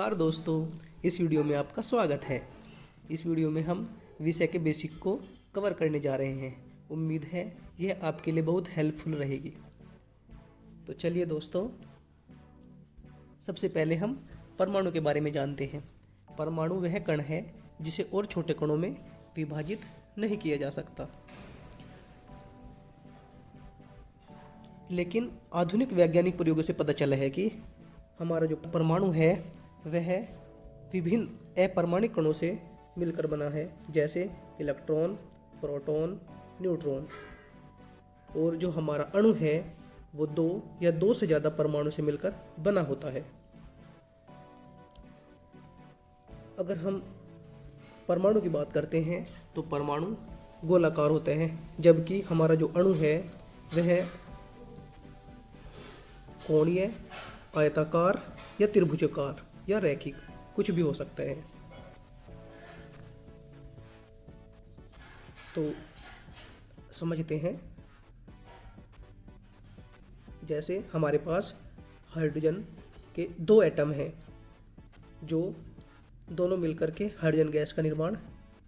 नमस्कार दोस्तों, इस वीडियो में आपका स्वागत है। इस वीडियो में हम विषय के बेसिक को कवर करने जा रहे हैं। उम्मीद है यह आपके लिए बहुत हेल्पफुल रहेगी। तो चलिए दोस्तों, सबसे पहले हम परमाणु के बारे में जानते हैं। परमाणु वह कण है जिसे और छोटे कणों में विभाजित नहीं किया जा सकता। लेकिन आधुनिक वैज्ञानिक प्रयोगों से पता चला है कि हमारा जो परमाणु है वह विभिन्न अपरमाणिक कणों से मिलकर बना है, जैसे इलेक्ट्रॉन, प्रोटॉन, न्यूट्रॉन। और जो हमारा अणु है वो दो या दो से ज़्यादा परमाणु से मिलकर बना होता है। अगर हम परमाणु की बात करते हैं तो परमाणु गोलाकार होते हैं, जबकि हमारा जो अणु है वह कोणीय, आयताकार या त्रिभुजाकार या रैखिक कुछ भी हो सकता है। तो समझते हैं। जैसे हमारे पास हाइड्रोजन के दो एटम हैं जो दोनों मिलकर के हाइड्रोजन गैस का निर्माण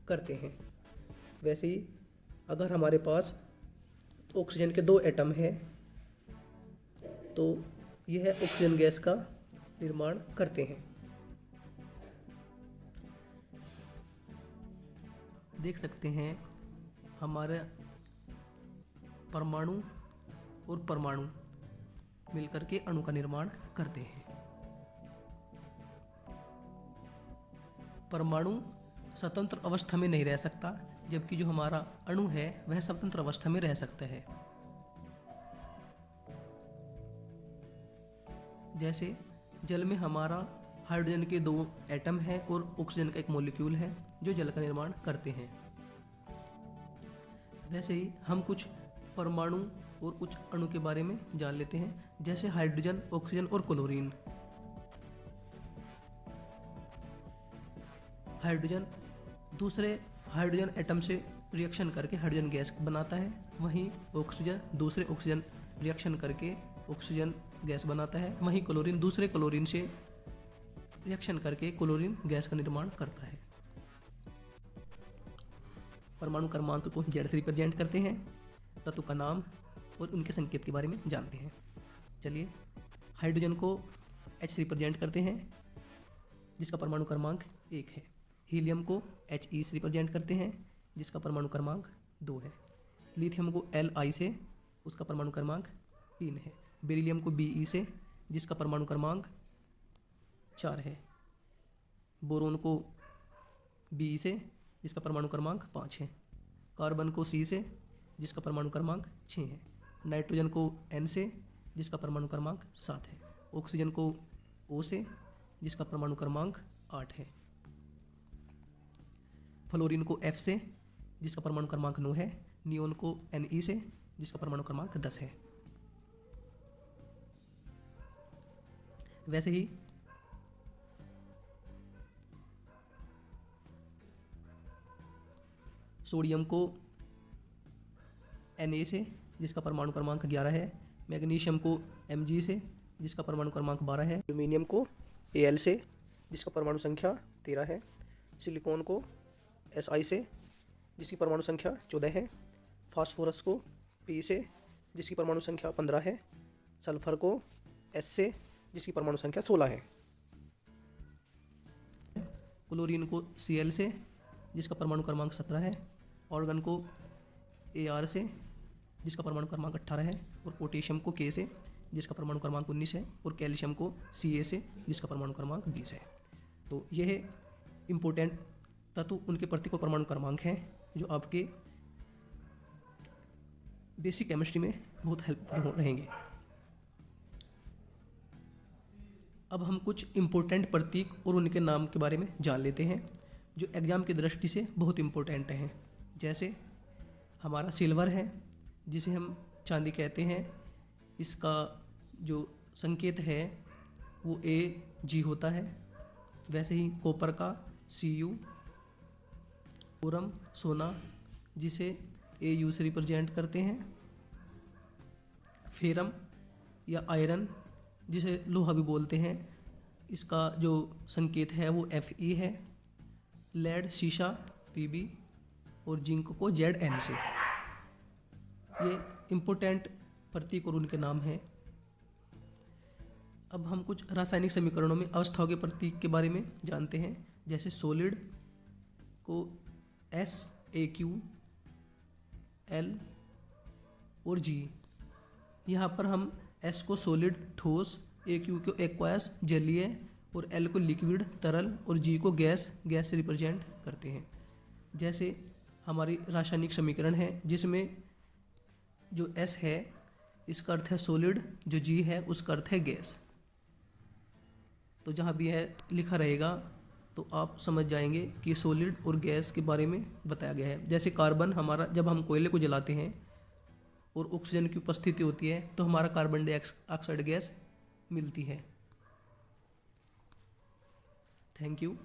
करते हैं। वैसे ही अगर हमारे पास ऑक्सीजन के दो एटम हैं तो यह ऑक्सीजन गैस का निर्माण करते हैं। देख सकते हैं हमारे परमाणु और परमाणु मिलकर के अणु का निर्माण करते हैं। परमाणु स्वतंत्र अवस्था में नहीं रह सकता, जबकि जो हमारा अणु है वह स्वतंत्र अवस्था में रह सकता है। जैसे जल में हमारा हाइड्रोजन के दो एटम हैं और ऑक्सीजन का एक मॉलिक्यूल है जो जल का निर्माण करते हैं। वैसे ही हम कुछ परमाणु और कुछ अणु के बारे में जान लेते हैं, जैसे हाइड्रोजन, ऑक्सीजन और क्लोरीन। हाइड्रोजन दूसरे हाइड्रोजन एटम से रिएक्शन करके हाइड्रोजन गैस बनाता है, वहीं ऑक्सीजन दूसरे ऑक्सीजन रिएक्शन करके ऑक्सीजन गैस बनाता है, वहीं क्लोरीन दूसरे क्लोरीन से रिएक्शन करके क्लोरीन गैस का निर्माण करता है। परमाणु क्रमांक को Z से रिप्रेजेंट करते हैं। तत्व का नाम और उनके संकेत के बारे में जानते हैं। चलिए, हाइड्रोजन को H से रिप्रेजेंट करते हैं, जिसका परमाणु क्रमांक 1 है। हीलियम को He से रिप्रेजेंट करते हैं, जिसका परमाणु क्रमांक 2 है। लिथियम को Li से, उसका परमाणु क्रमांक 3 है। बेरिलियम को Be से, जिसका परमाणु क्रमांक 4 है। बोरोन को Be से, जिसका परमाणु क्रमांक 5 है। कार्बन को C से, जिसका परमाणु क्रमांक 6 है। नाइट्रोजन को N से, जिसका परमाणु क्रमांक 7 है। ऑक्सीजन को O से, जिसका परमाणु क्रमांक 8 है। फ्लोरीन को F से, जिसका परमाणु क्रमांक 9 है। नियोन को Ne से, जिसका परमाणु क्रमांक 10 है। वैसे ही सोडियम को Na से, जिसका परमाणु क्रमांक 11 है। मैग्नीशियम को Mg से, जिसका परमाणु क्रमांक 12 है। एल्यूमिनियम को Al से, जिसका परमाणु संख्या 13 है। सिलिकॉन को Si से, जिसकी परमाणु संख्या 14 है। फास्फोरस को P से, जिसकी परमाणु संख्या 15 है। सल्फर को S से, जिसकी परमाणु संख्या 16 है। क्लोरीन को Cl से, जिसका परमाणु क्रमांक 17 है। ऑर्गन को Ar से, जिसका परमाणु क्रमांक 18 है। और पोटेशियम को K से, जिसका परमाणु क्रमांक 19 है। और कैल्शियम को Ca से, जिसका परमाणु क्रमांक 20 है। तो यह इम्पोर्टेंट तत्व उनके प्रतीक और परमाणु क्रमांक हैं जो आपके बेसिक केमिस्ट्री में बहुत हेल्पफुल रहेंगे। अब हम कुछ इम्पोर्टेंट प्रतीक और उनके नाम के बारे में जान लेते हैं जो एग्जाम की दृष्टि से बहुत इम्पोर्टेंट हैं। जैसे हमारा सिल्वर है, जिसे हम चांदी कहते हैं, इसका जो संकेत है वो Ag होता है। वैसे ही कॉपर का Cu, ओरम सोना, जिसे Au से रिप्रेजेंट करते हैं। फेरम या आयरन, जिसे लोहा भी बोलते हैं, इसका जो संकेत है वो Fe है, लेड शीशा Pb और जिंक को Zn से। ये इम्पोर्टेंट प्रतीक और उनके नाम हैं। अब हम कुछ रासायनिक समीकरणों में अवस्थाओं के प्रतीक के बारे में जानते हैं। जैसे सॉलिड को SAQ, L और G। यहाँ पर हम S को सॉलिड ठोस, AQ को एक्वायस जलीय और L को लिक्विड तरल और G को गैस से रिप्रेजेंट करते हैं। जैसे हमारी रासायनिक समीकरण है जिसमें जो S है इसका अर्थ है सॉलिड, जो G है उसका अर्थ है गैस। तो जहाँ भी यह लिखा रहेगा तो आप समझ जाएंगे कि सॉलिड और गैस के बारे में बताया गया है। जैसे कार्बन हमारा, जब हम कोयले को जलाते हैं और ऑक्सीजन की उपस्थिति होती है तो हमारा कार्बन डाइऑक्साइड गैस मिलती है। Thank you.